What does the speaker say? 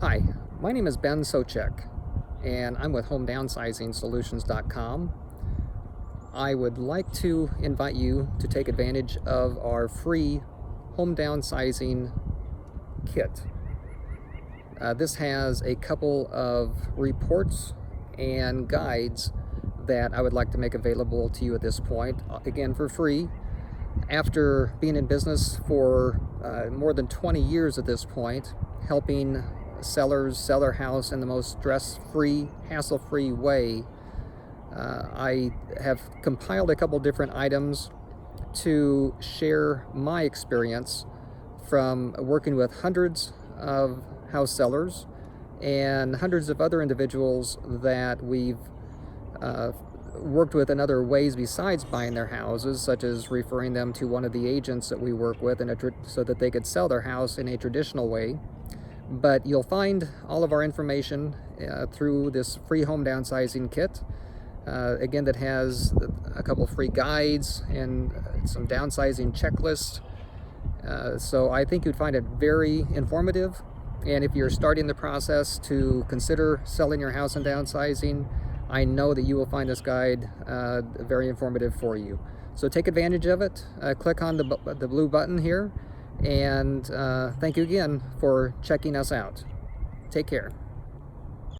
Hi, my name is Ben Sochek, and I'm with HomeDownsizingSolutions.com. I would like to invite you to take advantage of our free Home Downsizing Kit. This has a couple of reports and guides that I would like to make available to you at this point, again for free. After being in business for more than 20 years at this point, helping sellers sell their house in the most stress-free, hassle-free way, I have compiled a couple different items to share my experience from working with hundreds of house sellers and hundreds of other individuals that we've worked with in other ways besides buying their houses, such as referring them to one of the agents that we work with so that they could sell their house in a traditional way. But you'll find all of our information through this free home downsizing kit. Again, that has a couple free guides and some downsizing checklists. So I think you'd find it very informative. And if you're starting the process to consider selling your house and downsizing, I know that you will find this guide very informative for you. So take advantage of it. Click on the blue button here. And thank you again for checking us out. Take care.